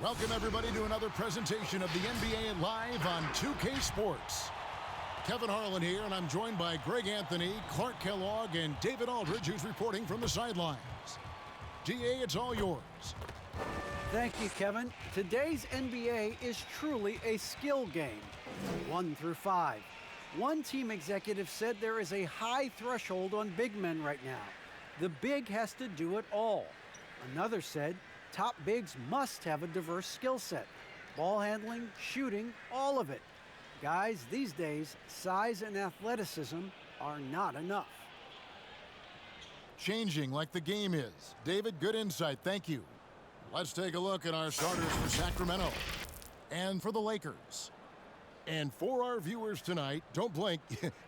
Welcome, everybody, to another presentation of the NBA Live on 2K Sports. Kevin Harlan here, and I'm joined by Greg Anthony, Clark Kellogg, and David Aldridge, who's reporting from the sidelines. DA, it's all yours. Thank you, Kevin. Today's NBA is truly a skill game, 1 through 5. One team executive said there is a high threshold on big men right now. The big has to do it all. Another said top bigs must have a diverse skill set. Ball handling, shooting, all of it. Guys, these days, size and athleticism are not enough. Changing like the game is. David, good insight. Thank you. Let's take a look at our starters for Sacramento and for the Lakers. And for our viewers tonight, don't blink,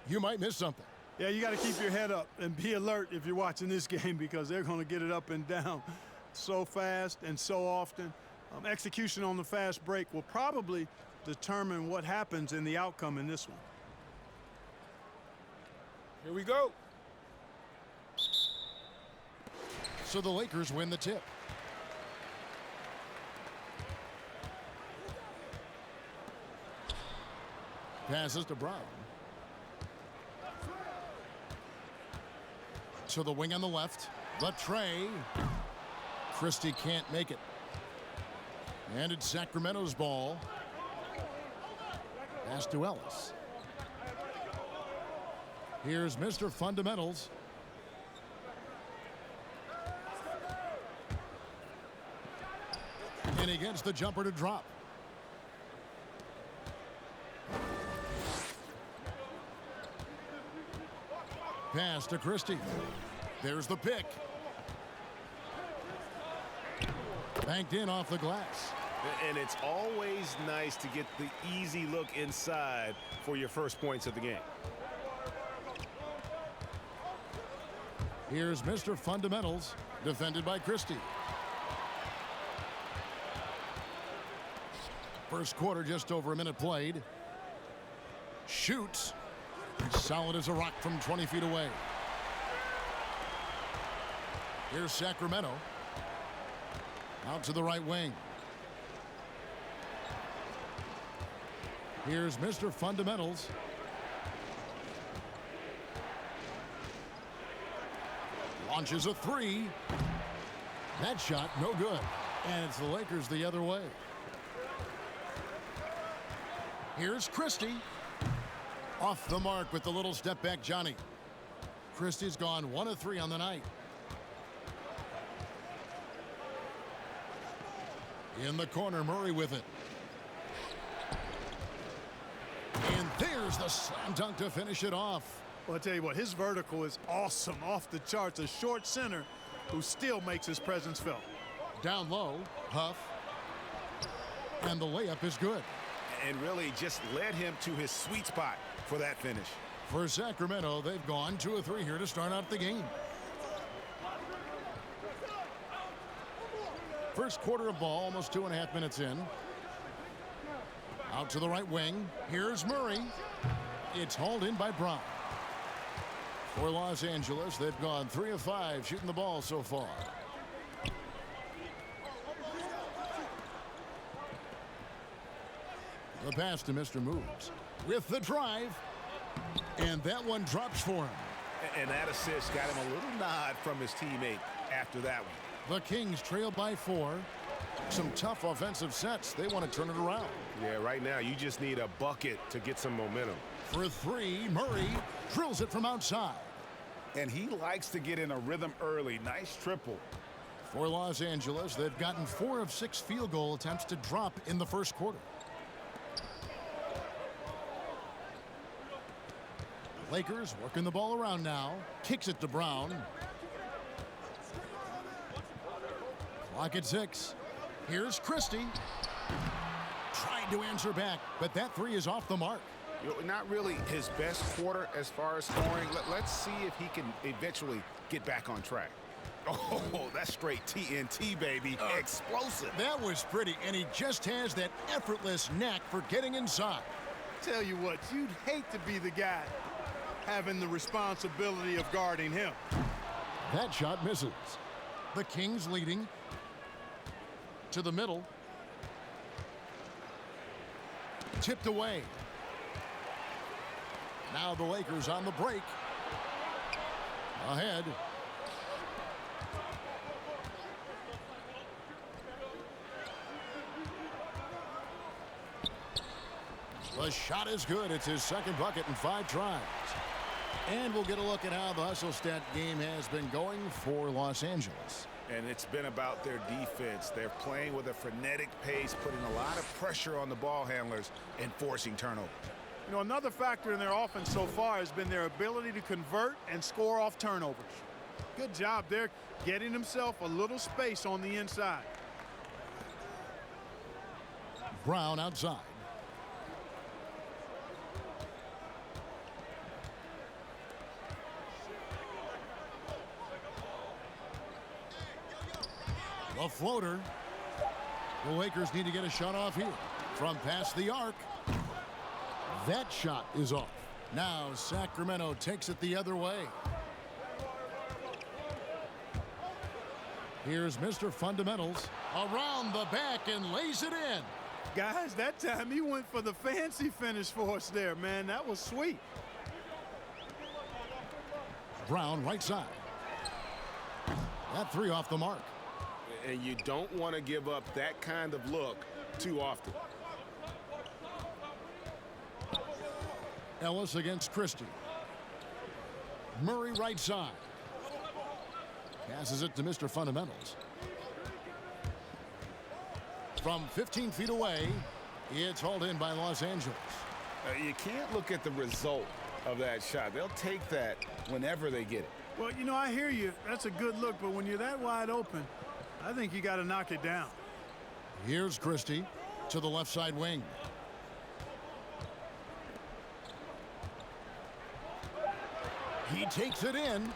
you might miss something. Yeah, you got to keep your head up and be alert if you're watching this game because they're going to get it up and down so fast and so often. Execution on the fast break will probably determine what happens in the outcome in this one. Here we go. So the Lakers win the tip. Passes to Brown. To the wing on the left. The tray. Christie can't make it. And it's Sacramento's ball. Pass to Ellis. Here's Mr. Fundamentals. And he gets the jumper to drop. Pass to Christie. There's the pick. Banked in off the glass. And it's always nice to get the easy look inside for your first points of the game. Here's Mr. Fundamentals, defended by Christie. First quarter, just over a minute played. Shoots. Solid as a rock from 20 feet away. Here's Sacramento. Out to the right wing. Here's Mr. Fundamentals. Launches a three. That shot, no good. And it's the Lakers the other way. Here's Christie. Off the mark with the little step back, Johnny. Christie's gone 1 of 3 on the night. In the corner, Murray with it. And there's the slam dunk to finish it off. Well, I'll tell you what, his vertical is awesome, off the charts. A short center who still makes his presence felt. Down low, Huff. And the layup is good. And really just led him to his sweet spot for that finish. For Sacramento, they've gone 2 of 3 here to start out the game. First quarter of ball, almost 2.5 minutes in. Out to the right wing. Here's Murray. It's hauled in by Brown. For Los Angeles, they've gone 3 of 5 shooting the ball so far. The pass to Mr. Moves with the drive, and that one drops for him. And that assist got him a little nod from his teammate after that one. The Kings trail by 4. Some tough offensive sets. They want to turn it around. Yeah, right now you just need a bucket to get some momentum. For 3, Murray drills it from outside. And he likes to get in a rhythm early. Nice triple. For Los Angeles, they've gotten 4 of 6 field goal attempts to drop in the first quarter. Lakers working the ball around now. Kicks it to Brown. Clock at 6. Here's Christie. Tried to answer back, but that 3 is off the mark. You know, not really his best quarter as far as scoring. Let's see if he can eventually get back on track. Oh, that's straight TNT, baby. Explosive. That was pretty, and he just has that effortless knack for getting inside. Tell you what, you'd hate to be the guy having the responsibility of guarding him. That shot misses. The Kings leading to the middle. Tipped away. Now the Lakers on the break. Ahead. The shot is good. It's his second bucket in 5 tries. And we'll get a look at how the hustle stat game has been going for Los Angeles. And it's been about their defense. They're playing with a frenetic pace, putting a lot of pressure on the ball handlers and forcing turnovers. You know, another factor in their offense so far has been their ability to convert and score off turnovers. Good job there getting himself a little space on the inside. Brown outside. A floater. The Lakers need to get a shot off here. From past the arc. That shot is off. Now Sacramento takes it the other way. Here's Mr. Fundamentals. Around the back and lays it in. Guys, that time he went for the fancy finish for us there, man. That was sweet. Brown right side. That 3 off the mark. And you don't want to give up that kind of look too often. Ellis against Christie. Murray right side. Passes it to Mr. Fundamentals. From 15 feet away, it's hauled in by Los Angeles. You can't look at the result of that shot. They'll take that whenever they get it. Well, you know, I hear you. That's a good look, but when you're that wide open, I think you got to knock it down. Here's Christie to the left side wing. He takes it in.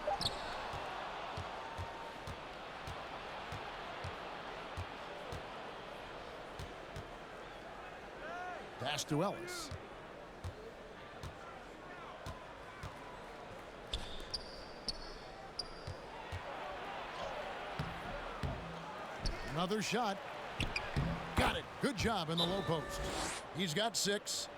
Pass to Ellis. Another shot. Got it. Good job in the low post. He's got 6.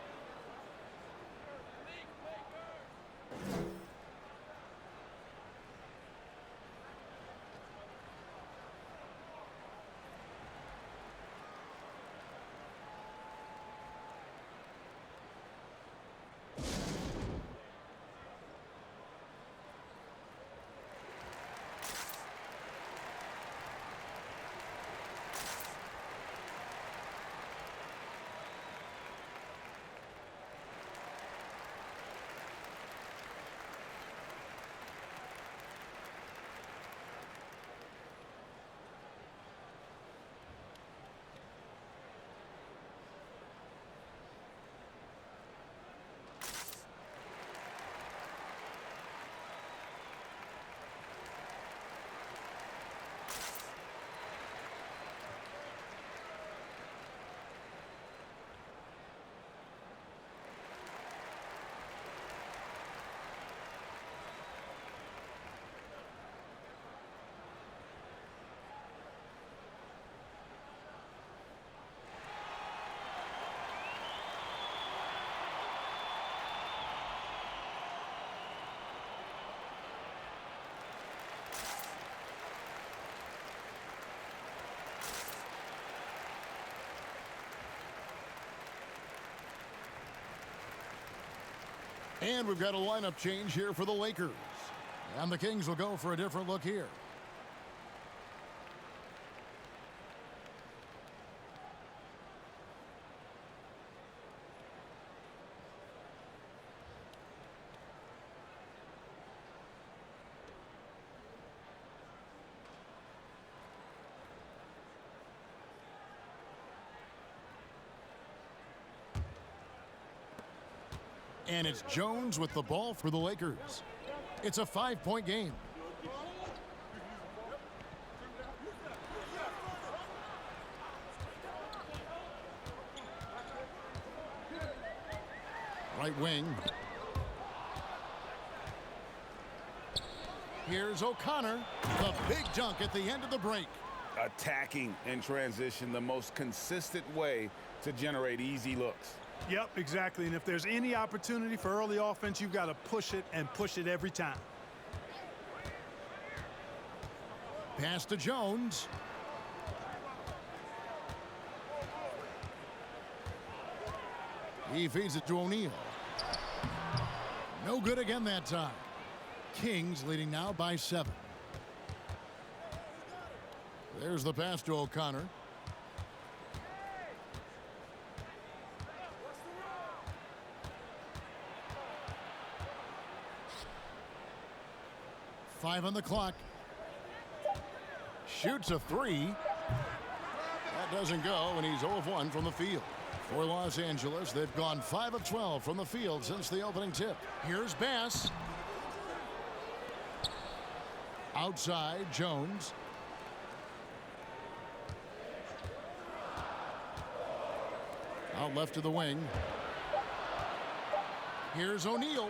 And we've got a lineup change here for the Lakers. And the Kings will go for a different look here. And it's Jones with the ball for the Lakers. It's a 5-point game. Right wing. Here's O'Connor. The big dunk at the end of the break. Attacking in transition, the most consistent way to generate easy looks. Yep, exactly. And if there's any opportunity for early offense, you've got to push it and push it every time. Pass to Jones. He feeds it to O'Neal. No good again that time. Kings leading now by 7. There's the pass to O'Connor. Five on the clock. Shoots a 3. That doesn't go, and he's 0 of 1 from the field. For Los Angeles, they've gone 5 of 12 from the field since the opening tip. Here's Bass. Outside, Jones. Out left to the wing. Here's O'Neal.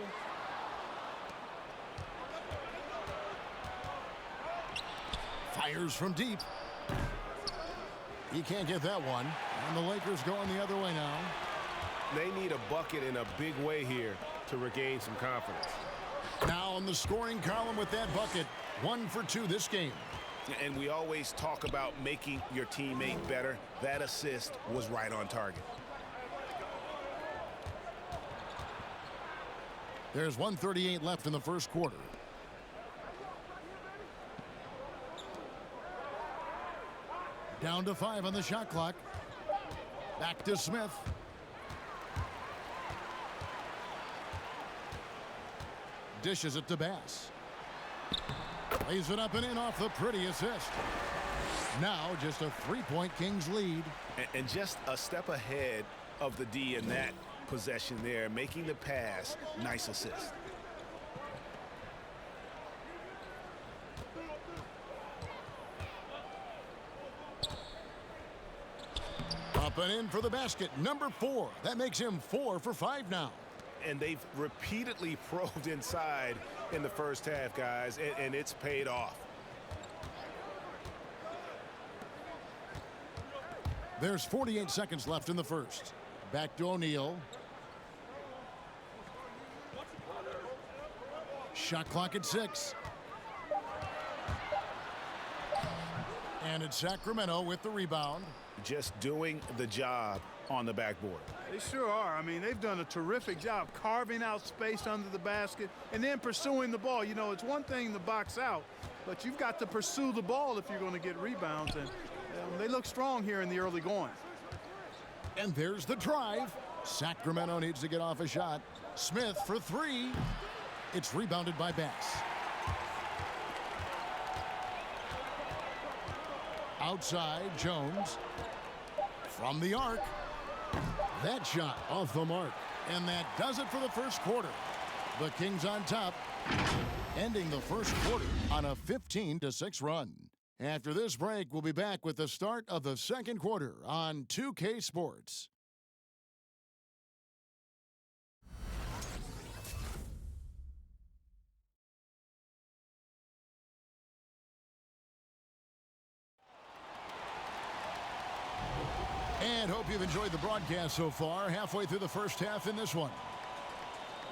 Fires from deep. He can't get that one. And the Lakers going the other way now. They need a bucket in a big way here to regain some confidence. Now in the scoring column with that bucket. 1 for 2 this game. And we always talk about making your teammate better. That assist was right on target. There's 1:38 left in the first quarter. Down to 5 on the shot clock. Back to Smith. Dishes it to Bass. Lays it up and in off the pretty assist. Now just a 3-point Kings lead. And just a step ahead of the D in that possession there, making the pass. Nice assist. Up and in for the basket. Number 4. That makes him 4 for 5 now. And they've repeatedly probed inside in the first half, guys, and it's paid off. There's 48 seconds left in the first. Back to O'Neal. Shot clock at 6. And it's Sacramento with the rebound. Just doing the job on the backboard. They sure are. I mean, they've done a terrific job carving out space under the basket and then pursuing the ball. You know, it's one thing to box out, but you've got to pursue the ball if you're going to get rebounds. And they look strong here in the early going. And there's the drive. Sacramento needs to get off a shot. Smith for 3. It's rebounded by Bass. Outside, Jones. From the arc. That shot off the mark. And that does it for the first quarter. The Kings on top, ending the first quarter on a 15-6 run. After this break, we'll be back with the start of the second quarter on 2K Sports. And hope you've enjoyed the broadcast so far. Halfway through the first half in this one.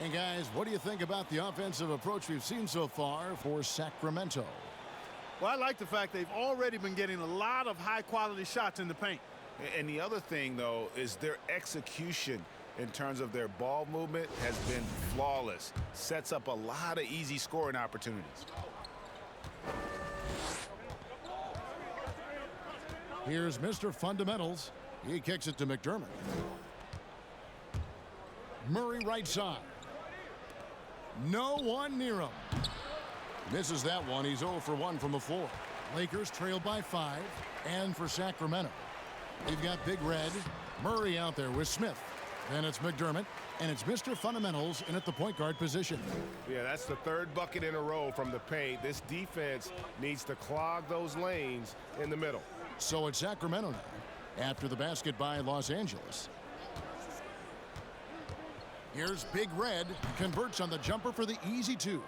And guys, what do you think about the offensive approach we've seen so far for Sacramento? Well, I like the fact they've already been getting a lot of high-quality shots in the paint. And the other thing, though, is their execution in terms of their ball movement has been flawless. Sets up a lot of easy scoring opportunities. Here's Mr. Fundamentals. He kicks it to McDermott. Murray right side. No one near him. Misses that one. He's 0 for 1 from the floor. Lakers trail by 5. And for Sacramento, they've got Big Red. Murray out there with Smith. Then it's McDermott. And it's Mr. Fundamentals in at the point guard position. Yeah, that's the third bucket in a row from the paint. This defense needs to clog those lanes in the middle. So it's Sacramento now, after the basket by Los Angeles. Here's Big Red, converts on the jumper for the easy 2.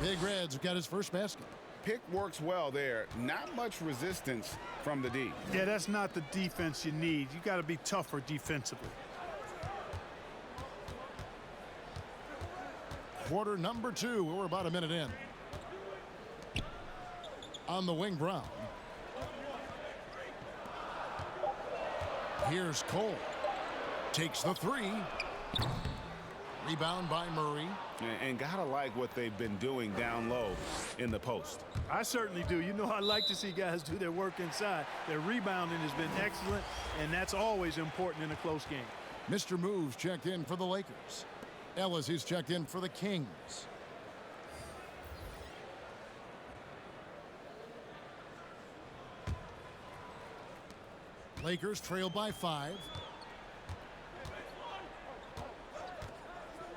Big Red's got his first basket. Pick works well there. Not much resistance from the D. Yeah, that's not the defense you need. You got to be tougher defensively. quarter number 2. We're about a minute in. On the wing, Brown. Here's Cole. Takes the 3. Rebound by Murray. And gotta like what they've been doing down low in the post. I certainly do. You know, I like to see guys do their work inside. Their rebounding has been excellent, and that's always important in a close game. Mr. Moves checked in for the Lakers. Ellis is checked in for the Kings. Lakers trail by 5.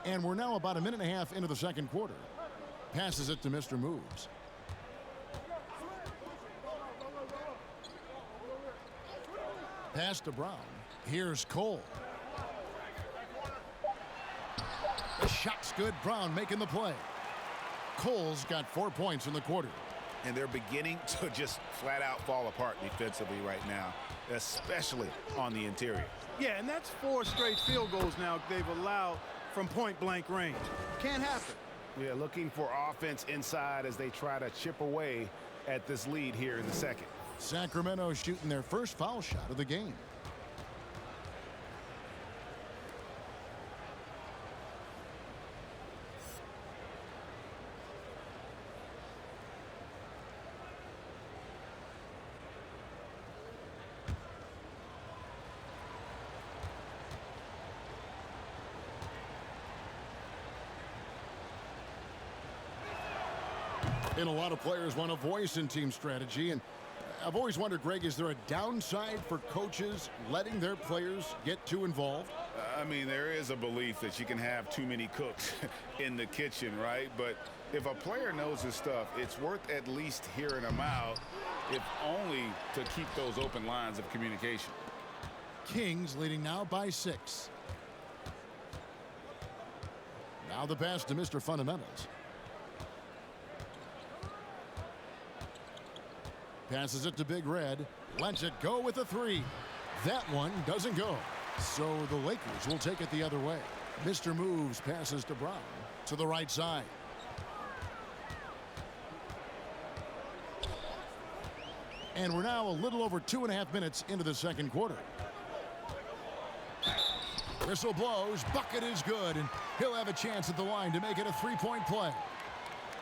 And we're now about a minute and a half into the second quarter. Passes it to Mr. Moves. Pass to Brown. Here's Cole. The shot's good. Brown making the play. Cole's got 4 points in the quarter. And they're beginning to just flat out fall apart defensively right now, especially on the interior. Yeah, and that's 4 straight field goals now they've allowed from point-blank range. Can't happen. Yeah, looking for offense inside as they try to chip away at this lead here in the second. Sacramento shooting their first foul shot of the game. And a lot of players want a voice in team strategy. And I've always wondered, Greg, is there a downside for coaches letting their players get too involved? I mean, there is a belief that you can have too many cooks in the kitchen, right? But if a player knows his stuff, it's worth at least hearing him out, if only to keep those open lines of communication. Kings leading now by 6. Now the pass to Mr. Fundamentals. Passes it to Big Red. Lets it go with a 3. That one doesn't go. So the Lakers will take it the other way. Mr. Moves passes to Brown to the right side. And we're now a little over 2.5 minutes into the second quarter. Whistle blows. Bucket is good. And he'll have a chance at the line to make it a 3-point play.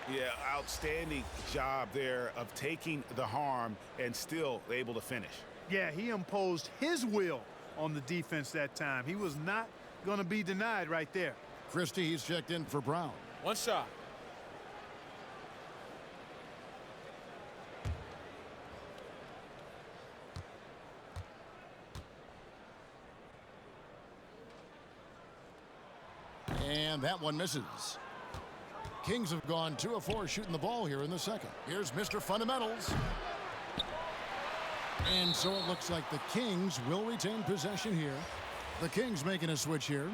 Yeah, outstanding job there of taking the harm and still able to finish. Yeah, he imposed his will on the defense that time. He was not going to be denied right there. Christie, he's checked in for Brown. One shot. And that one misses. Kings have gone 2 of 4 shooting the ball here in the second. Here's Mr. Fundamentals. And so it looks like the Kings will retain possession here. The Kings making a switch here.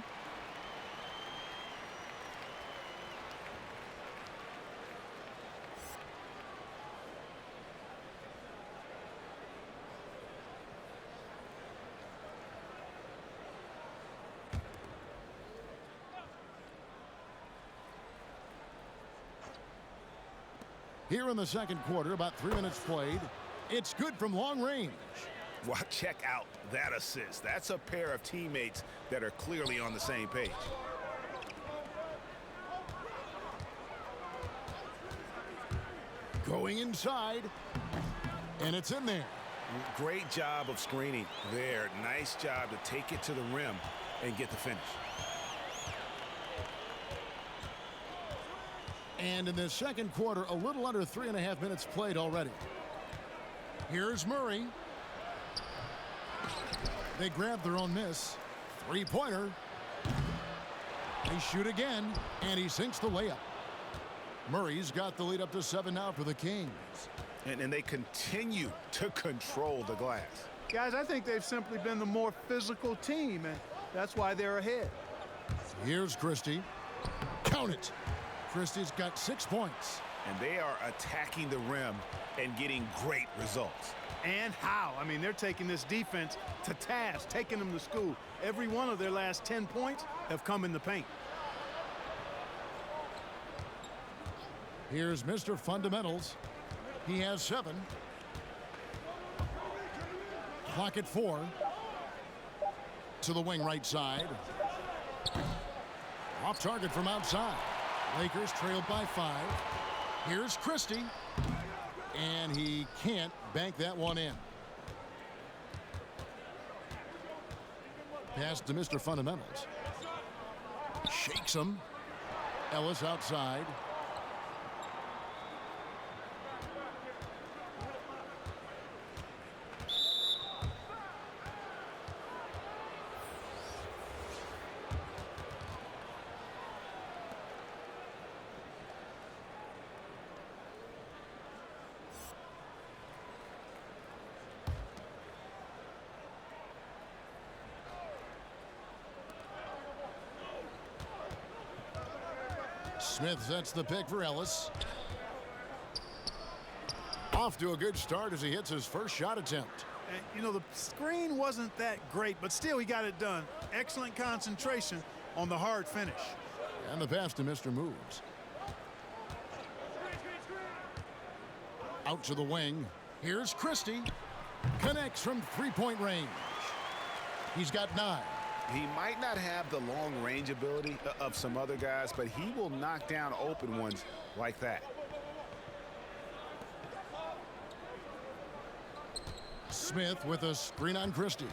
Here in the second quarter, about 3 minutes played. It's good from long range. Well, check out that assist. That's a pair of teammates that are clearly on the same page. Going inside. And it's in there. Great job of screening there. Nice job to take it to the rim and get the finish. And in the second quarter, a little under 3.5 minutes played already. Here's Murray. They grab their own miss. 3-pointer. They shoot again, and he sinks the layup. Murray's got the lead up to 7 now for the Kings. And they continue to control the glass. Guys, I think they've simply been the more physical team, and that's why they're ahead. Here's Christie. Count it. Christie's got 6 points. And they are attacking the rim and getting great results. And how? I mean, they're taking this defense to task, taking them to school. Every one of their last 10 points have come in the paint. Here's Mr. Fundamentals. He has 7. Clock at 4. To the wing right side. Off target from outside. Lakers trailed by 5. Here's Christie. And he can't bank that one in. Pass to Mr. Fundamentals. Shakes him. Ellis outside. Smith sets the pick for Ellis. Off to a good start as he hits his first shot attempt. And, you know, the screen wasn't that great, but still he got it done. Excellent concentration on the hard finish. And the pass to Mr. Moves. Out to the wing. Here's Christie. Connects from three-point range. He's got 9. He might not have the long range ability of some other guys, but he will knock down open ones like that. Smith with a screen on Christie.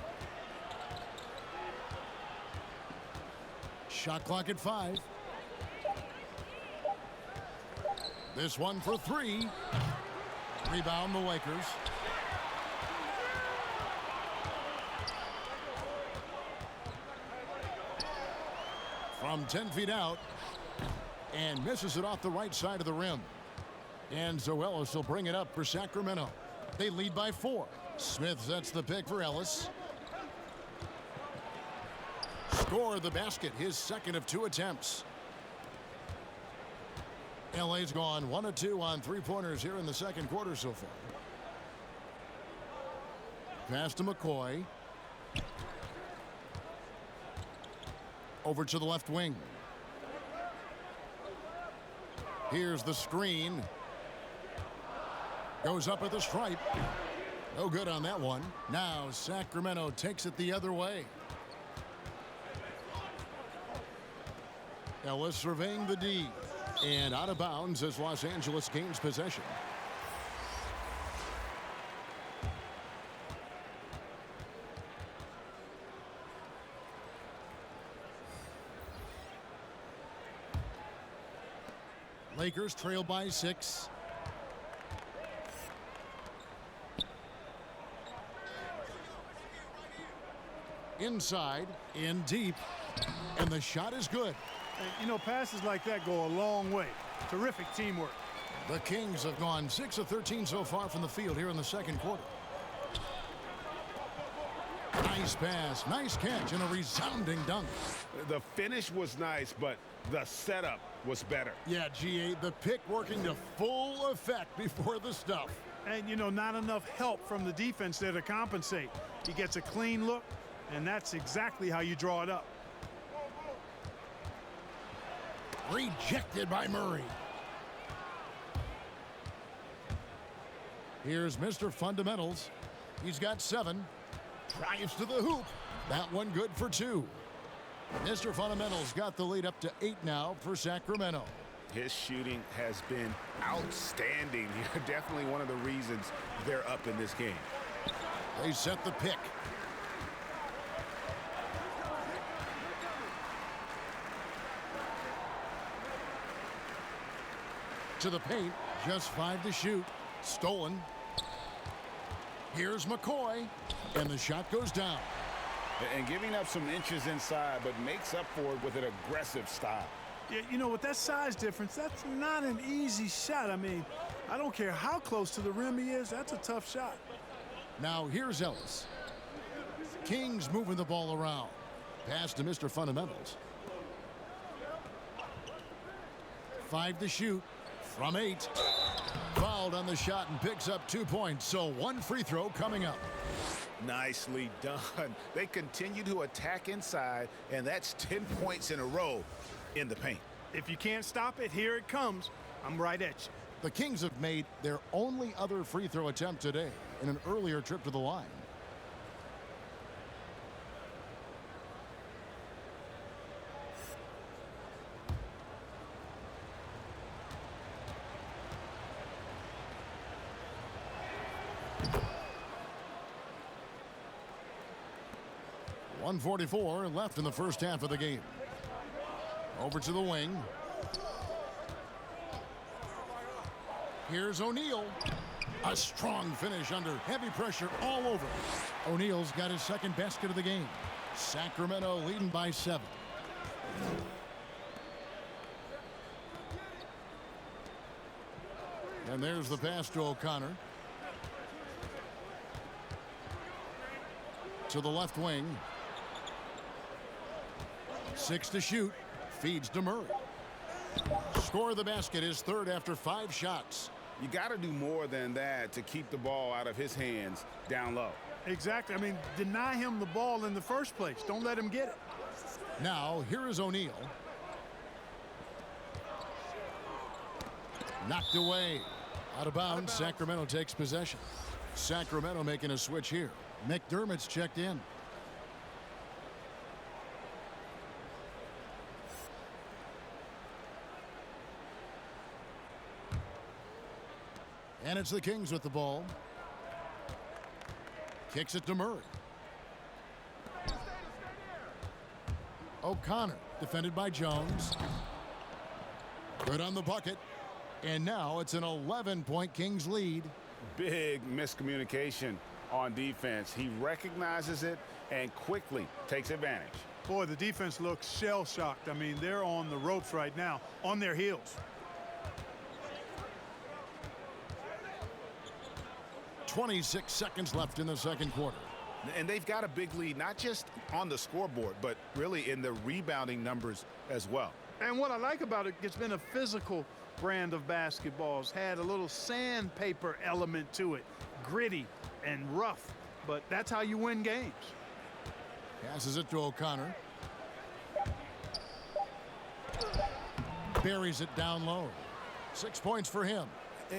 Shot clock at 5. This one for 3. Rebound the Lakers. From 10 feet out, and misses it off the right side of the rim. And so Ellis will bring it up for Sacramento. They lead by 4. Smith sets the pick for Ellis. Score the basket, his second of 2 attempts. LA's gone 1 of 2 on 3-pointers here in the second quarter so far. Pass to McCoy. Over to the left wing. Here's the screen. Goes up at the stripe. No good on that one. Now Sacramento takes it the other way. Ellis surveying the D. And out of bounds as Los Angeles gains possession. Lakers trail by 6. Inside, in deep, and the shot is good. And, you know, passes like that go a long way. Terrific teamwork. The Kings have gone 6 of 13 so far from the field here in the second quarter. Nice pass, nice catch, and a resounding dunk. The finish was nice, but the setup was better. Yeah, GA, the pick working to full effect before the stuff. And, you know, not enough help from the defense there to compensate. He gets a clean look, and that's exactly how you draw it up. Rejected by Murray. Here's Mr. Fundamentals. He's got 7. Drives to the hoop. That one good for 2. Mr. Fundamentals got the lead up to 8 now for Sacramento. His shooting has been outstanding. Definitely one of the reasons they're up in this game. They set the pick. To the paint, just 5 to shoot. Stolen. Here's McCoy, and the shot goes down. And giving up some inches inside, but makes up for it with an aggressive style. Yeah, you know, with that size difference, that's not an easy shot. I mean, I don't care how close to the rim he is, that's a tough shot. Now here's Ellis. Kings moving the ball around. Pass to Mr. Fundamentals. 5 to shoot from 8. Fouled on the shot and picks up 2 points, so 1 free throw coming up. Nicely done. They continue to attack inside, and that's 10 points in a row in the paint. If you can't stop it, here it comes. I'm right at you. The Kings have made their only other free throw attempt today in an earlier trip to the line. .144 left in the first half of the game. Over to the wing. Here's O'Neal. A strong finish under heavy pressure all over. O'Neal's got his second basket of the game. Sacramento leading by 7. And there's the pass to O'Connor. To the left wing. 6 to shoot. Feeds to Murray. Score of the basket is third after 5 shots. You got to do more than that to keep the ball out of his hands down low. Exactly. I mean, deny him the ball in the first place. Don't let him get it. Now, here is O'Neal. Knocked away. Out of bounds. Sacramento takes possession. Sacramento making a switch here. McDermott's checked in. And it's the Kings with the ball. Kicks it to Murray. O'Connor defended by Jones. Good on the bucket. And now it's an 11-point Kings lead. Big miscommunication on defense. He recognizes it and quickly takes advantage. Boy, the defense looks shell-shocked. I mean, they're on the ropes right now, on their heels. 26 seconds left in the second quarter. And they've got a big lead, not just on the scoreboard, but really in the rebounding numbers as well. And what I like about it, it's been a physical brand of basketball. It's had a little sandpaper element to it, gritty and rough, but that's how you win games. Passes it to O'Connor. Buries it down low. 6 points for him.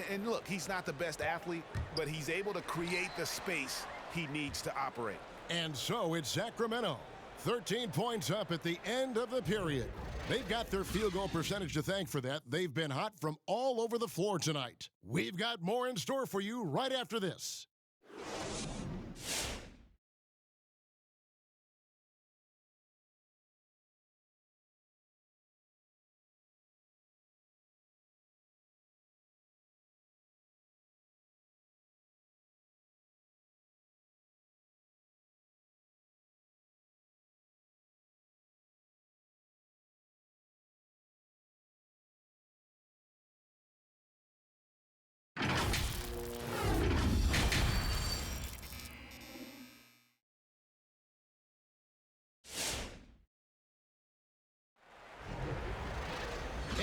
And look, he's not the best athlete, but he's able to create the space he needs to operate. And so it's Sacramento. 13 points up at the end of the period. They've got their field goal percentage to thank for that. They've been hot from all over the floor tonight. We've got more in store for you right after this.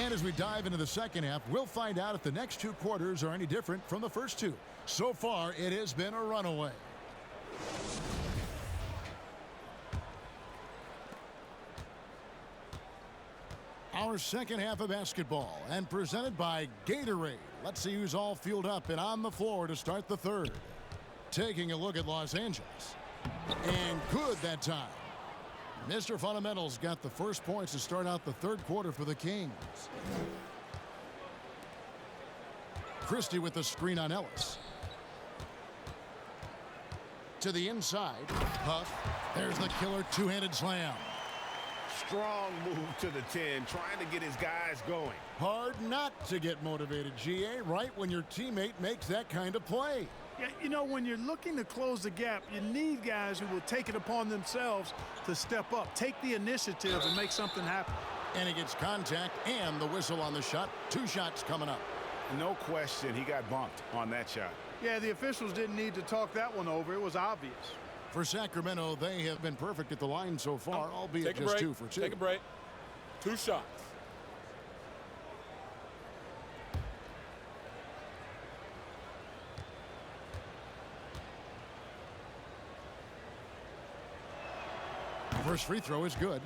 And as we dive into the second half, we'll find out if the next 2 quarters are any different from the first 2. So far, it has been a runaway. Our second half of basketball, and presented by Gatorade. Let's see who's all fueled up and on the floor to start the third. Taking a look at Los Angeles. And good that time. Mr. Fundamentals got the first points to start out the third quarter for the Kings. Christie with the screen on Ellis. To the inside. Huff. There's the killer two-handed slam. Strong move to the 10, trying to get his guys going. Hard not to get motivated, GA, right when your teammate makes that kind of play. Yeah, you know, when you're looking to close the gap, you need guys who will take it upon themselves to step up, take the initiative and make something happen. And he gets contact and the whistle on the shot. 2 shots coming up. No question, he got bumped on that shot. Yeah, the officials didn't need to talk that one over. It was obvious. For Sacramento, they have been perfect at the line so far, albeit just 2 for 2. Take a break. 2 shots. First free throw is good.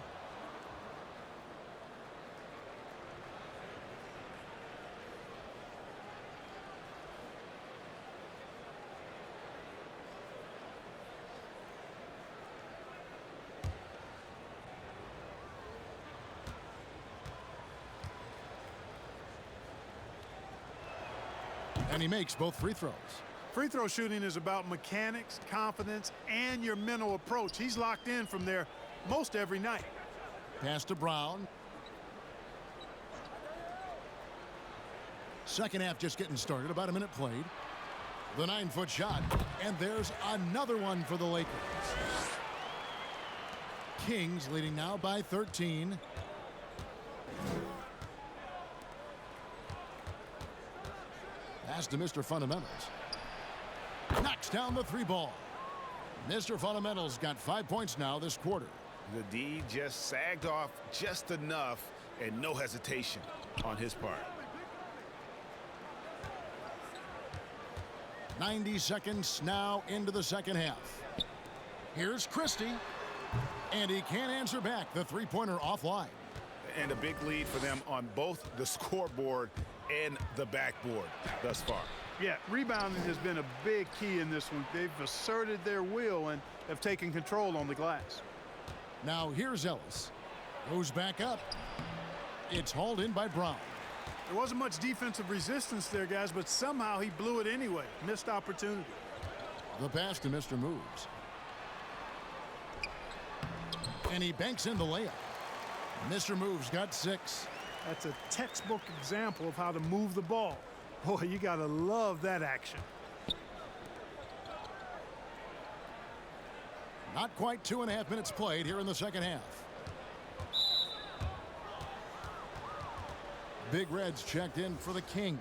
And he makes both free throws. Free throw shooting is about mechanics, confidence, and your mental approach. He's locked in from there most every night. Pass to Brown. Second half just getting started. About a minute played. The 9-foot shot. And there's another one for the Lakers. Kings leading now by 13. Pass to Mr. Fundamentals. Knocks down the three ball. Mr. Fundamentals got 5 points now this quarter. The D just sagged off just enough and no hesitation on his part. 90 seconds now into the second half. Here's Christie. And he can't answer back. The three-pointer offline. And a big lead for them on both the scoreboard and the backboard thus far. Yeah, rebounding has been a big key in this one. They've asserted their will and have taken control on the glass. Now here's Ellis. Goes back up. It's hauled in by Brown. There wasn't much defensive resistance there, guys, but somehow he blew it anyway. Missed opportunity. The pass to Mr. Moves. And he banks in the layup. Mr. Moves got 6. That's a textbook example of how to move the ball. Boy, you got to love that action. Not quite 2.5 minutes played here in the second half. Big Red's checked in for the Kings.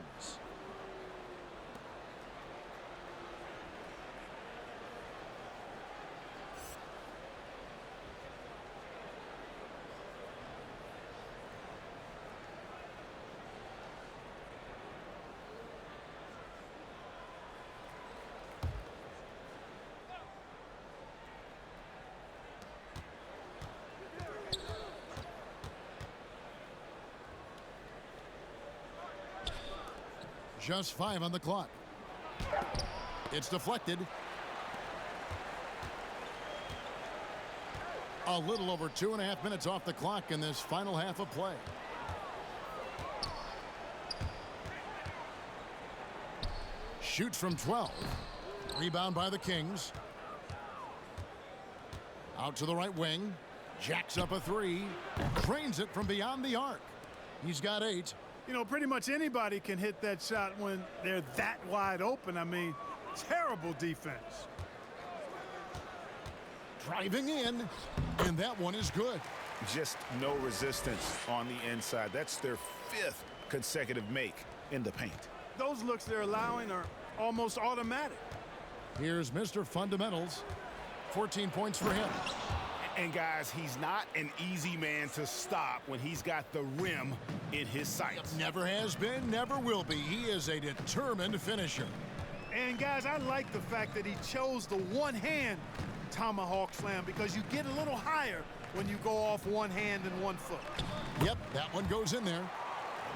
Just 5 on the clock. It's deflected. A little over 2.5 minutes off the clock in this final half of play. Shoots from 12. Rebound by the Kings. Out to the right wing. Jacks up a 3. Drains it from beyond the arc. He's got 8. You know, pretty much anybody can hit that shot when they're that wide open. I mean, terrible defense. Driving in, and that one is good. Just no resistance on the inside. That's their 5th consecutive make in the paint. Those looks they're allowing are almost automatic. Here's Mr. Fundamentals. 14 points for him. And guys, he's not an easy man to stop when he's got the rim in his sights. Never has been, never will be. He is a determined finisher. And guys, I like the fact that he chose the one-hand tomahawk slam because you get a little higher when you go off one hand and 1 foot. Yep, that one goes in there.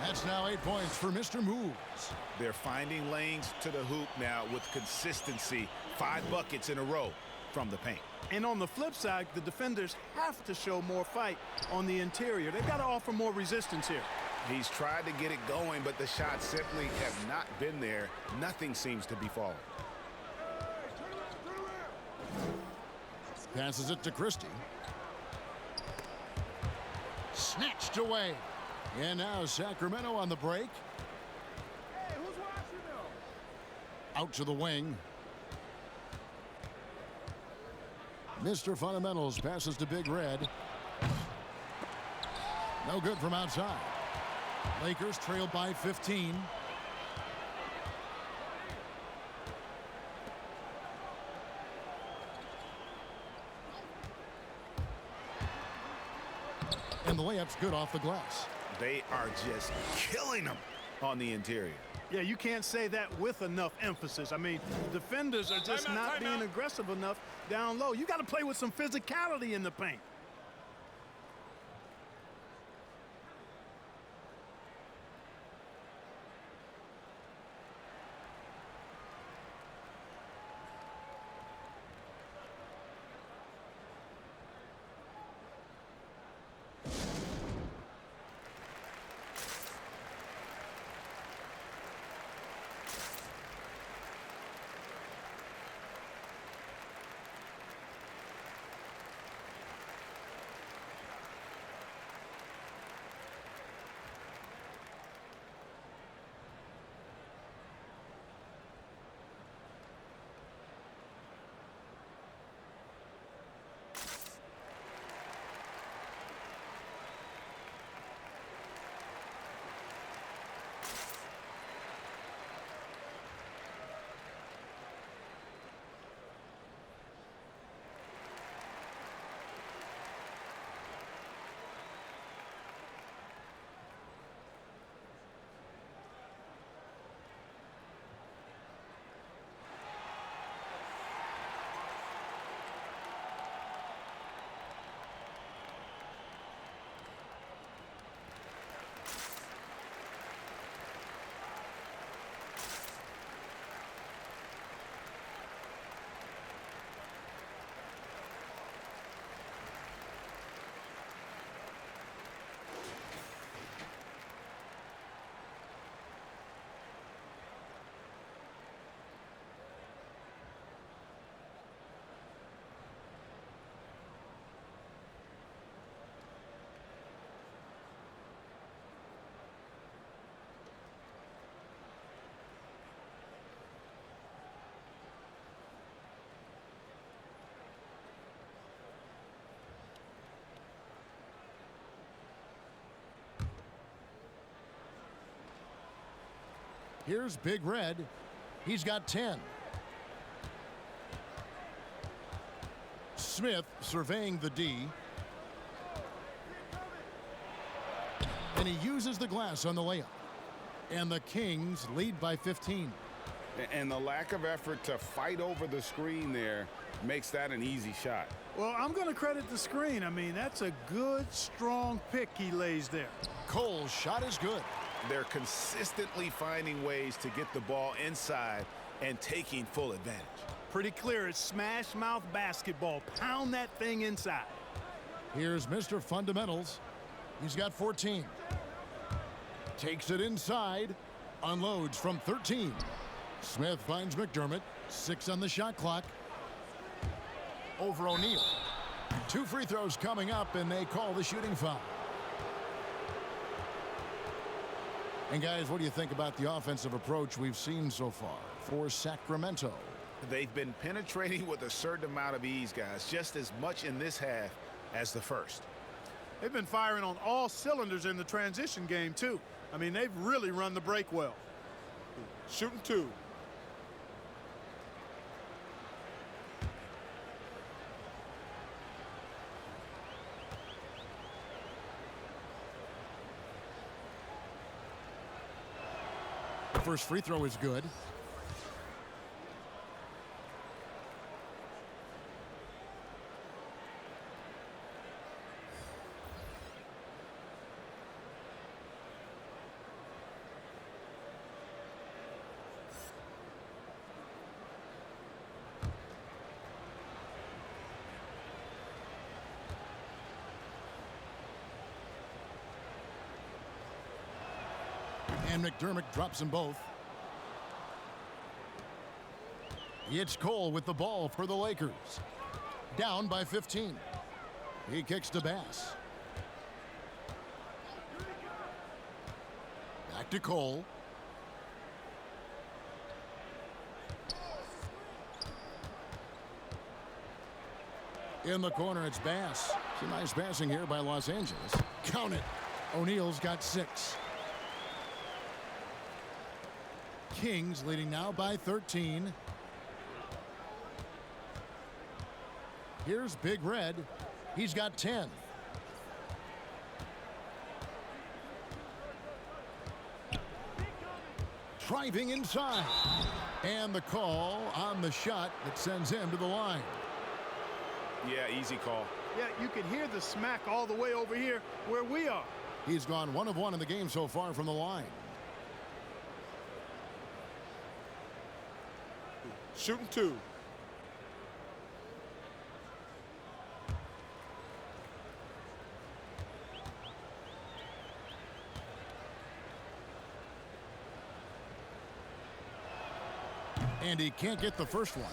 That's now 8 points for Mr. Moves. They're finding lanes to the hoop now with consistency. 5 buckets in a row from the paint. And on the flip side, the defenders have to show more fight on the interior. They've got to offer more resistance here. He's tried to get it going, but the shots simply have not been there. Nothing seems to be falling. Passes it to Christie. Snatched away. And now Sacramento on the break. Out to the wing. Mr. Fundamentals passes to Big Red. No good from outside. Lakers trail by 15. And the layup's good off the glass. They are just killing them on the interior. Yeah, you can't say that with enough emphasis. I mean, the defenders are just not being aggressive enough down low. You got to play with some physicality in the paint. Here's Big Red. He's got 10. Smith surveying the D. And he uses the glass on the layup. And the Kings lead by 15. And the lack of effort to fight over the screen there makes that an easy shot. Well, I'm going to credit the screen. I mean, that's a good, strong pick he lays there. Cole's shot is good. They're consistently finding ways to get the ball inside and taking full advantage. Pretty clear. It's smash mouth basketball. Pound that thing inside. Here's Mr. Fundamentals. He's got 14. Takes it inside. Unloads from 13. Smith finds McDermott. 6 on the shot clock. Over O'Neal. 2 free throws coming up, and they call the shooting foul. And guys, what do you think about the offensive approach we've seen so far for Sacramento? They've been penetrating with a certain amount of ease, guys, just as much in this half as the first. They've been firing on all cylinders in the transition game, too. I mean, they've really run the break well. Shooting 2. First free throw is good. And McDermott drops them both. It's Cole with the ball for the Lakers. Down by 15. He kicks to Bass. Back to Cole. In the corner, it's Bass. Some nice passing here by Los Angeles. Count it. O'Neal's got 6. Kings leading now by 13. Here's Big Red. He's got 10. Driving inside. And the call on the shot that sends him to the line. Yeah, easy call. Yeah, you can hear the smack all the way over here where we are. He's gone 1 of 1 in the game so far from the line. Shooting 2. And he can't get the first one.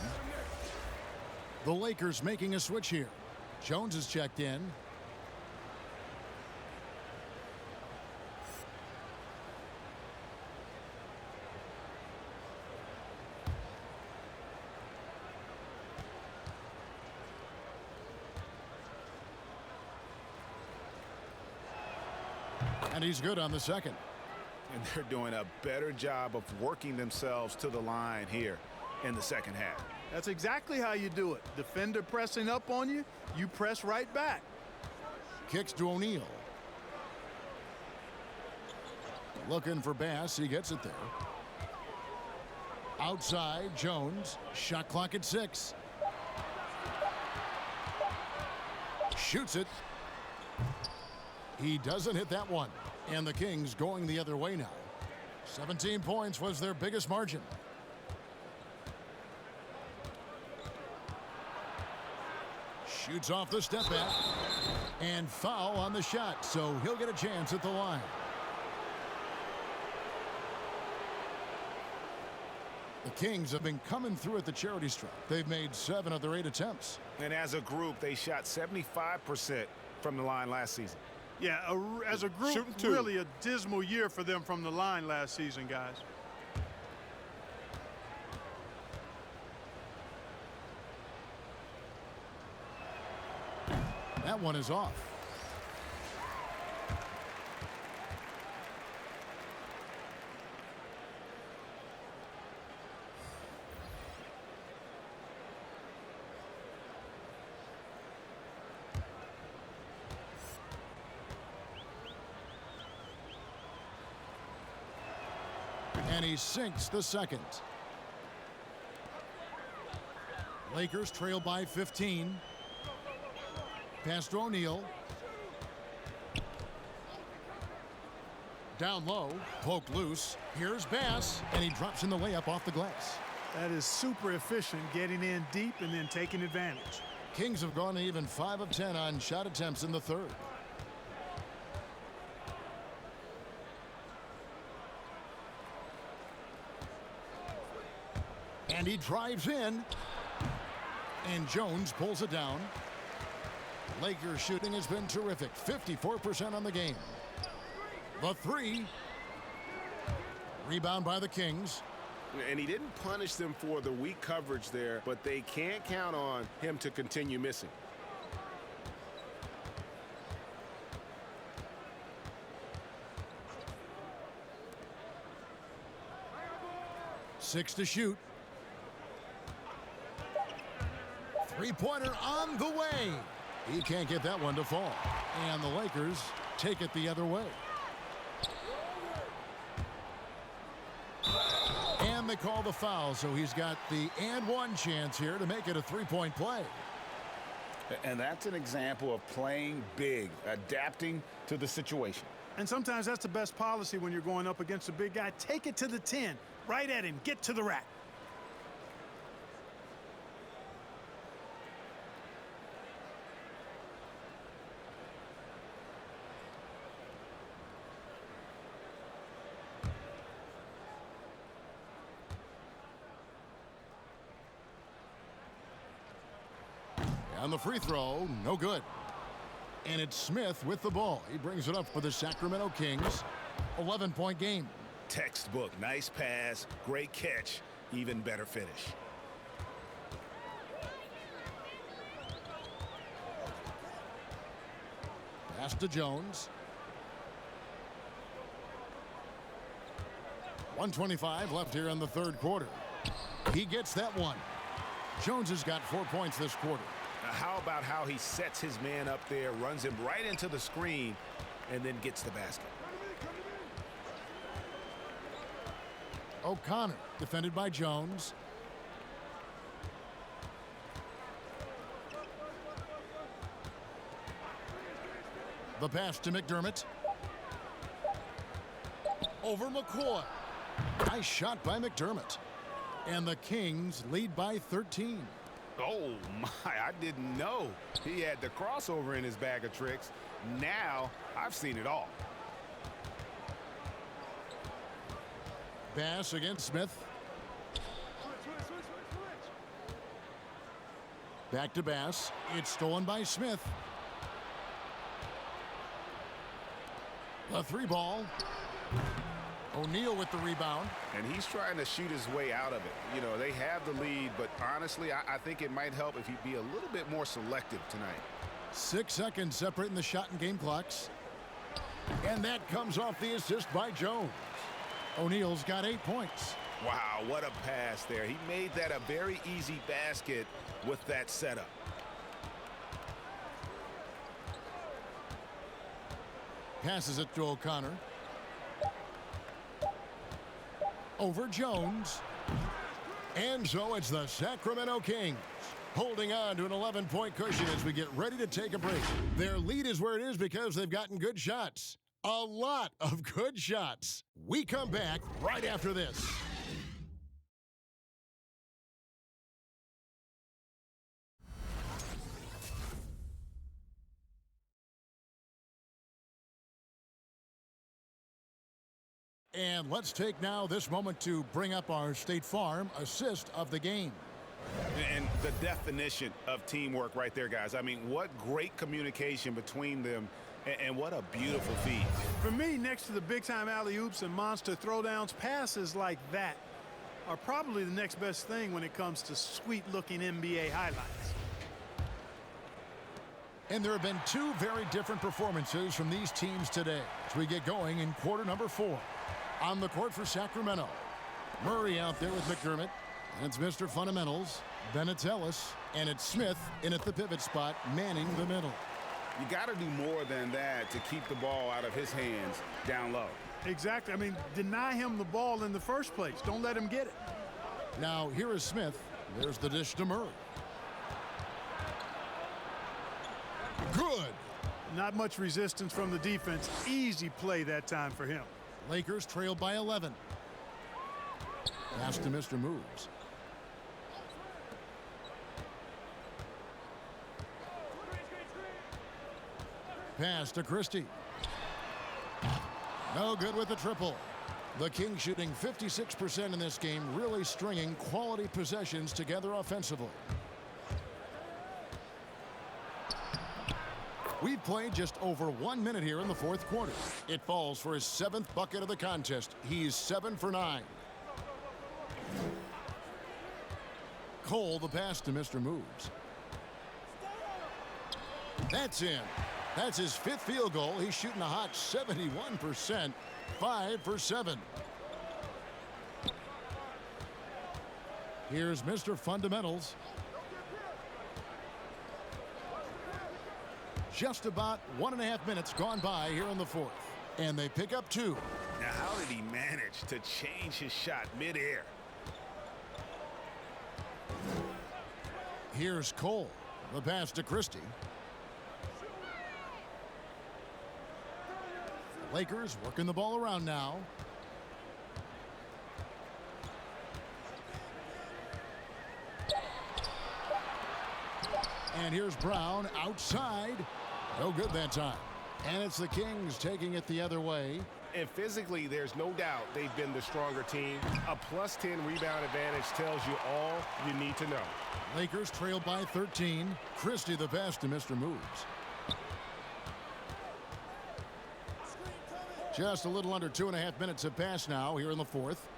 The Lakers making a switch here. Jones is checked in. And he's good on the second. And they're doing a better job of working themselves to the line here in the second half. That's exactly how you do it. Defender pressing up on you, you press right back. Kicks to O'Neal. Looking for Bass. He gets it there. Outside, Jones. Shot clock at 6. Shoots it. He doesn't hit that one. And the Kings going the other way now. 17 points was their biggest margin. Shoots off the step back. And foul on the shot, so he'll get a chance at the line. The Kings have been coming through at the charity stripe. They've made 7 of their 8 attempts. And as a group, they shot 75% from the line last season. Yeah, as a group, Shooting 2. really a dismal year for them from the line last season, guys. That one is off. And he sinks the second. Lakers trail by 15. Pass to O'Neal. Down low, poked loose. Here's Bass, and he drops in the layup off the glass. That is super efficient, getting in deep and then taking advantage. Kings have gone even 5 of 10 on shot attempts in the third. And he drives in. And Jones pulls it down. Lakers shooting has been terrific. 54% on the game. The three. Rebound by the Kings. And he didn't punish them for the weak coverage there, but they can't count on him to continue missing. Six to shoot. Three-pointer on the way. He can't get that one to fall. And the Lakers take it the other way. And they call the foul, so he's got the and one chance here to make it a three-point play. And that's an example of playing big, adapting to the situation. And sometimes that's the best policy when you're going up against a big guy. Take it to the 10, right at him, get to the rack. On the free throw, no good. And it's Smith with the ball. He brings it up for the Sacramento Kings. 11-point game. Textbook, nice pass, great catch, even better finish. Pass to Jones. 1:25 left here in the third quarter. He gets that one. Jones has got 4 points this quarter. Now, how about how he sets his man up there, runs him right into the screen, and then gets the basket? O'Connor defended by Jones. The pass to McDermott. Over McCoy. Nice shot by McDermott. And the Kings lead by 13. Oh, my, I didn't know he had the crossover in his bag of tricks. Now I've seen it all. Bass against Smith. Back to Bass. It's stolen by Smith. The three ball. O'Neal with the rebound. And he's trying to shoot his way out of it. You know, they have the lead, but honestly, I think it might help if he'd be a little bit more selective tonight. 6 seconds separating the shot and game clocks. And that comes off the assist by Jones. O'Neal's got 8 points. Wow, what a pass there. He made that a very easy basket with that setup. Passes it to O'Connor. Over Jones. And so it's the Sacramento Kings holding on to an 11-point cushion as we get ready to take a break. Their lead is where it is because they've gotten good shots. A lot of good shots. We come back right after this. And let's take now this moment to bring up our State Farm assist of the game. And the definition of teamwork right there, guys. I mean, what great communication between them, and what a beautiful feed. For me, next to the big-time alley-oops and monster throwdowns, passes like that are probably the next best thing when it comes to sweet-looking NBA highlights. And there have been two very different performances from these teams today as we get going in quarter number 4. On the court for Sacramento, Murray out there with McDermott. And it's Mr. Fundamentals, Bennett Ellis, and it's Smith in at the pivot spot, manning the middle. You got to do more than that to keep the ball out of his hands down low. Exactly. I mean, deny him the ball in the first place. Don't let him get it. Now here is Smith. There's the dish to Murray. Good. Not much resistance from the defense. Easy play that time for him. Lakers trail by 11. Pass to Mr. Moves. Pass to Christie. No good with the triple. The Kings shooting 56% in this game, really stringing quality possessions together offensively. We've played just over 1 minute here in the fourth quarter. It falls for his 7th bucket of the contest. He's 7 for 9. Cole, the pass to Mr. Moves. That's in. That's his 5th field goal. He's shooting a hot 71%, 5 for 7. Here's Mr. Fundamentals. Just about 1.5 minutes gone by here in the fourth. And they pick up 2. Now, how did he manage to change his shot midair? Here's Cole. The pass to Christie. Lakers working the ball around now. And here's Brown outside. No good that time. And it's the Kings taking it the other way. And physically, there's no doubt they've been the stronger team. A +10 rebound advantage tells you all you need to know. Lakers trail by 13. Christie the pass to Mr. Moves. Just a little under 2.5 minutes have passed now here in the fourth.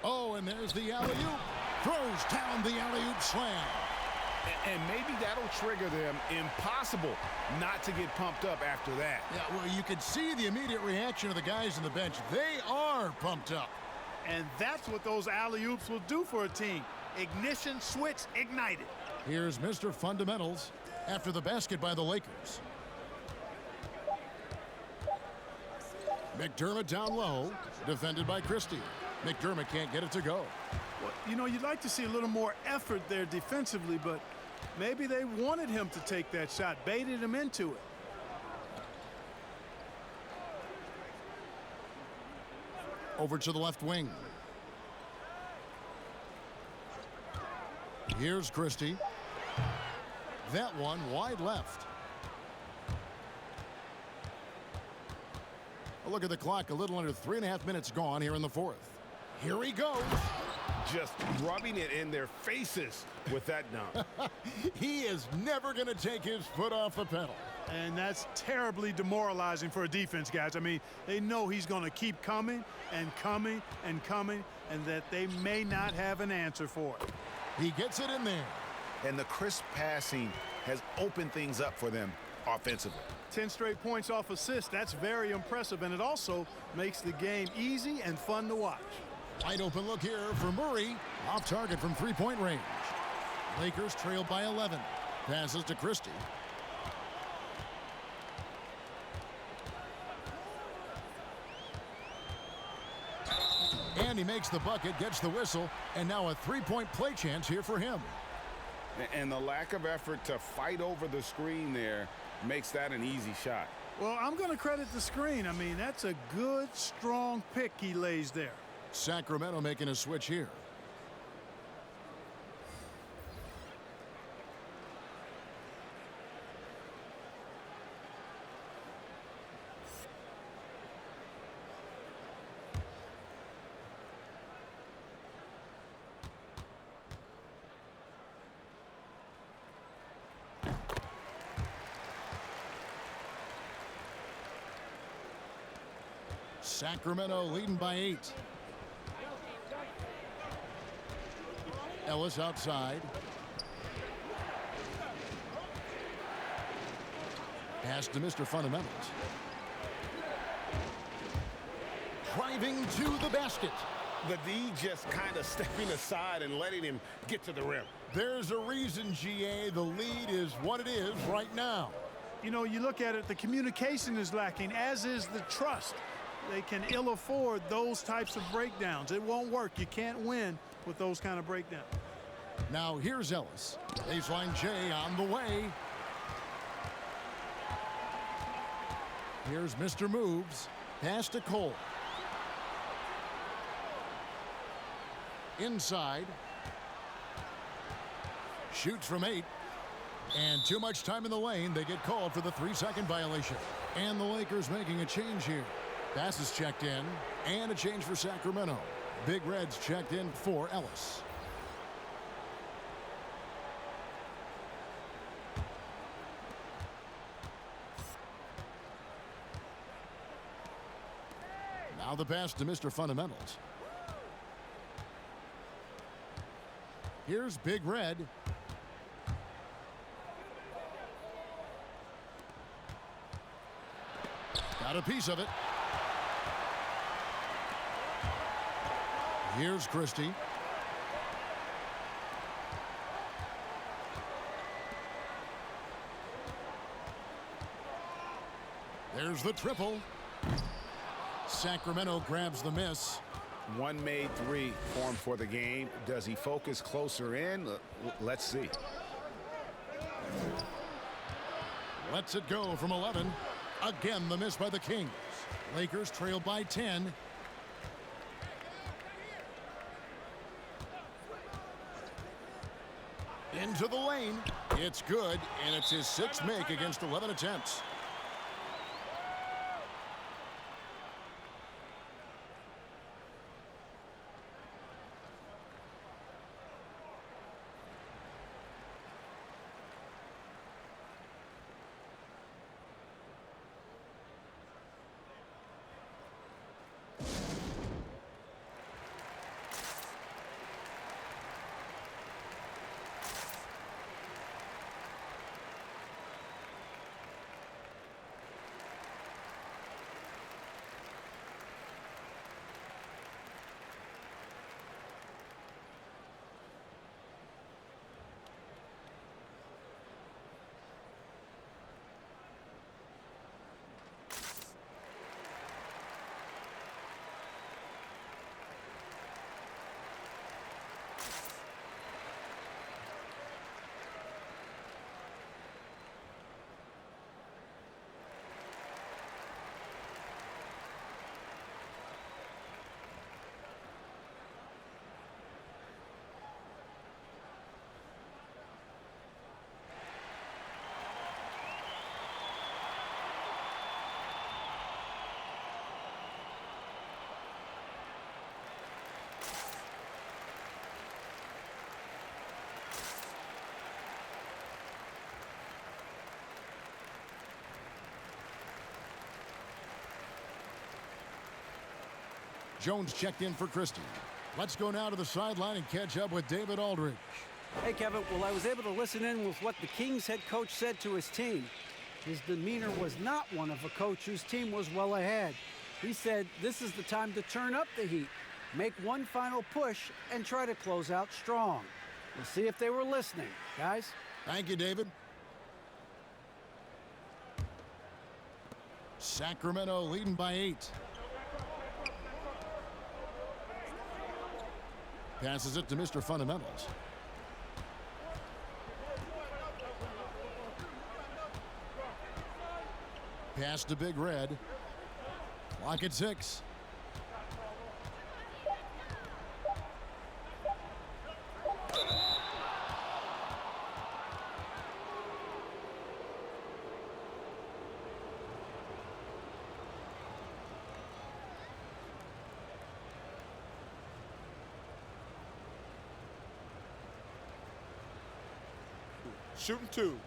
Oh, and there's the alley-oop. Throws down the alley-oop slam. And maybe that'll trigger them. Impossible not to get pumped up after that. Yeah, well, you could see the immediate reaction of the guys on the bench. They are pumped up. And that's what those alley-oops will do for a team. Ignition switch ignited. Here's Mr. Fundamentals after the basket by the Lakers. McDermott down low, defended by Christie. McDermott can't get it to go. Well, you know, you'd like to see a little more effort there defensively, but maybe they wanted him to take that shot, baited him into it. Over to the left wing. Here's Christie. That one wide left. A look at the clock, a little under 3.5 minutes gone here in the fourth. Here he goes. Just rubbing it in their faces with that dunk. He is never going to take his foot off the pedal. And that's terribly demoralizing for a defense, guys. I mean, they know he's going to keep coming and coming and coming, and that they may not have an answer for it. He gets it in there. And the crisp passing has opened things up for them offensively. 10 straight points off assists. That's very impressive, and it also makes the game easy and fun to watch. Wide open look here for Murray. Off target from three-point range. Lakers trail by 11. Passes to Christie. And he makes the bucket, gets the whistle, and now a three-point play chance here for him. And the lack of effort to fight over the screen there makes that an easy shot. Well, I'm going to credit the screen. I mean, that's a good, strong pick he lays there. Sacramento making a switch here. Sacramento leading by 8. Ellis outside. Pass to Mr. Fundamentals. Driving to the basket. The D just kind of stepping aside and letting him get to the rim. There's a reason, GA. The lead is what it is right now. you know, you look at it, the communication is lacking, as is the trust. They can ill afford those types of breakdowns. It won't work. You can't win with those kind of breakdowns. Now here's Ellis. Baseline J on the way. Here's Mr. Moves. Pass to Cole. Inside. Shoots from 8. And too much time in the lane. They get called for the 3-second violation. And the Lakers making a change here. Pass is checked in. And a change for Sacramento. Big Reds checked in for Ellis. Now the pass to Mr. Fundamentals. Here's Big Red. Got a piece of it. Here's Christie. There's the triple. Sacramento grabs the miss. One made three formed for the game. Does he focus closer in? Let's see. Lets it go from 11. Again, the miss by the Kings. Lakers trail by 10. Into the lane. It's good, and it's his 6th make against 11 attempts. Jones checked in for Christie. Let's go now to the sideline and catch up with David Aldridge. Hey, Kevin. Well, I was able to listen in with what the Kings head coach said to his team. His demeanor was not one of a coach whose team was well ahead. He said this is the time to turn up the heat, make one final push, and try to close out strong. We'll see if they were listening, guys. Thank you, David. Sacramento leading by 8. Passes it to Mr. Fundamentals. Pass to Big Red. Clock at 6. Shooting 2.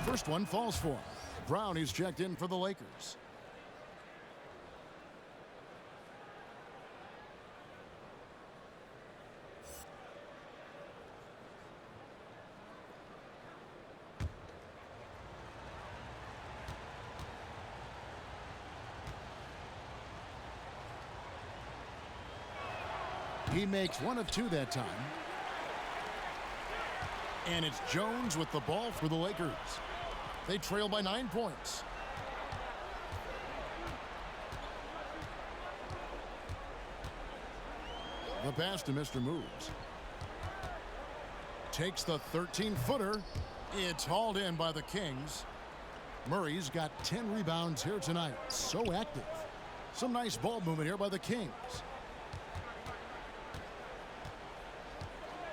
First one falls for him. Brown is checked in for the Lakers. He makes one of two that time. And it's Jones with the ball for the Lakers. They trail by 9 points. The pass to Mr. Moves. Takes the 13-footer. It's hauled in by the Kings. Murray's got 10 rebounds here tonight. So active. Some nice ball movement here by the Kings.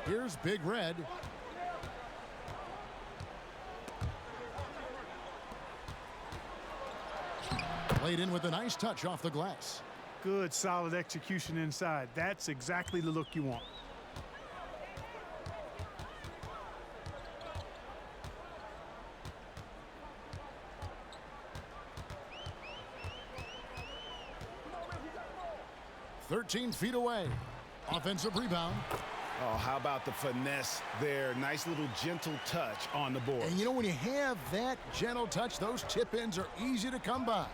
Here's Big Red. Laid in with a nice touch off the glass. Good, solid execution inside. That's exactly the look you want. "13 feet away." Offensive rebound. Oh, how about the finesse there? Nice little gentle touch on the board. And you know, when you have that gentle touch, those tip-ins are easy to come by.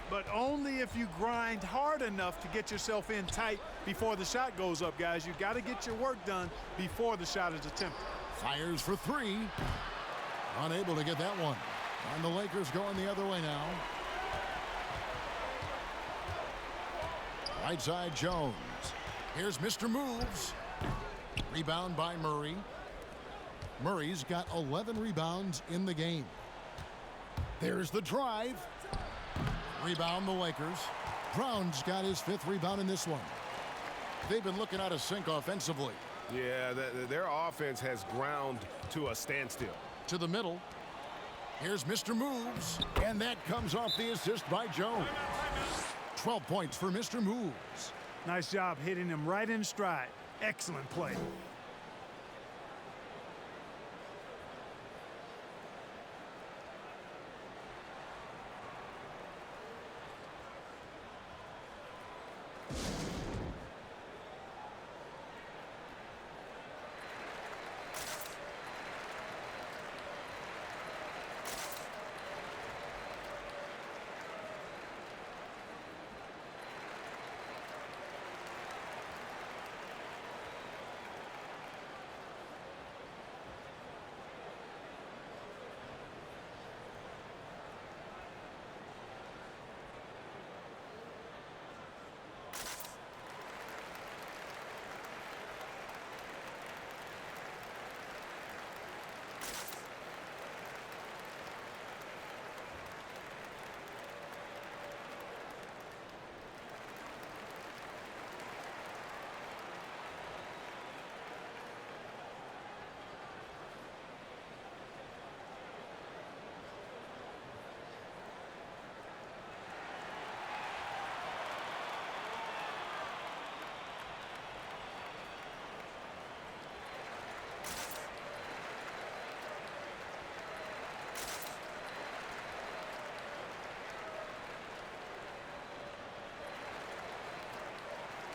But only if you grind hard enough to get yourself in tight before the shot goes up, guys. You got to get your work done before the shot is attempted. Fires for three. Unable to get that one. And the Lakers going the other way now. Right side Jones. Here's Mr. Moves. Rebound by Murray. Murray's got 11 rebounds in the game. There's the drive. Rebound the Lakers. Brown's got his 5th rebound in this one. They've been looking out of sync offensively. Yeah, their offense has ground to a standstill. To the middle. Here's Mr. Moves. And that comes off the assist by Jones. 12 points for Mr. Moves. Nice job hitting him right in stride. Excellent play.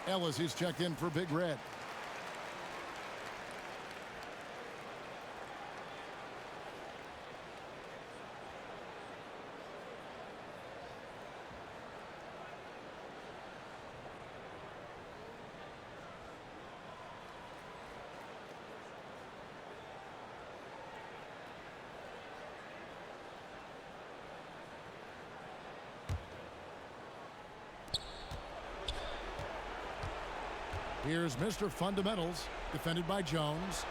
Ellis is checked in for Big Red. Here's Mr. Fundamentals, defended by Jones.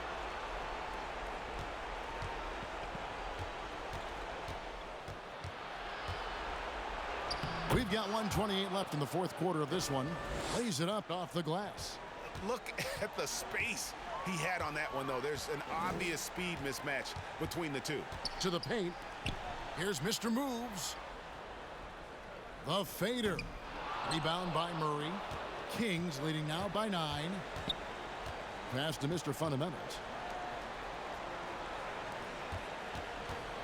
We've got 1:28 left in the 4th quarter of this one. Lays it up off the glass. Look at the space he had on that one, though. There's an obvious speed mismatch between the two. To the paint. Here's Mr. Moves. The fader. Rebound by Murray. Kings leading now by 9. Pass to Mr. Fundamentals.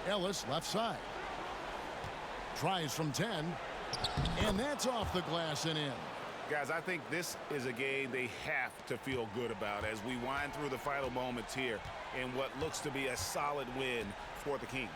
Ellis left side. Tries from 10. And that's off the glass and in. Guys, I think this is a game they have to feel good about as we wind through the final moments here in what looks to be a solid win for the Kings.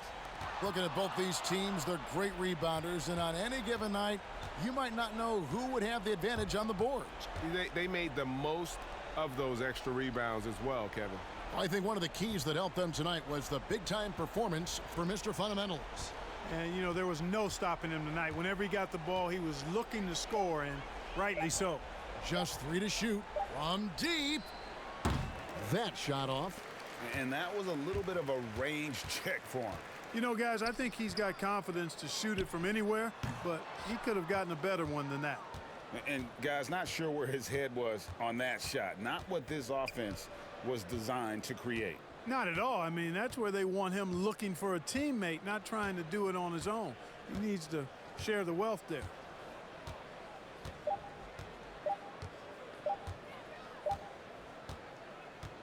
Looking at both these teams, they're great rebounders, and on any given night, you might not know who would have the advantage on the boards. They made the most of those extra rebounds as well, Kevin. I think one of the keys that helped them tonight was the big-time performance for Mr. Fundamentals. And, you know, there was no stopping him tonight. Whenever he got the ball, he was looking to score, and rightly so. Just 3 to shoot from deep. That shot off. And that was a little bit of a range check for him. You know, guys, I think he's got confidence to shoot it from anywhere, but he could have gotten a better one than that. And, guys, not sure where his head was on that shot. Not what this offense was designed to create. Not at all. I mean, that's where they want him looking for a teammate, not trying to do it on his own. He needs to share the wealth there.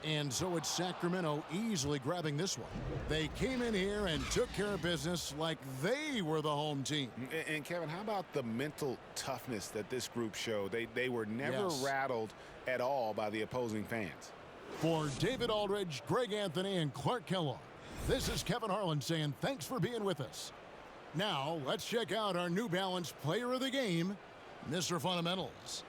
And so it's Sacramento easily grabbing this one. They came in here and took care of business like they were the home team. And Kevin, how about the mental toughness that this group showed? They were never rattled at all by the opposing fans. For David Aldridge, Greg Anthony, and Clark Kellogg, this is Kevin Harlan saying thanks for being with us. Now, let's check out our New Balance player of the game, Mr. Fundamentals.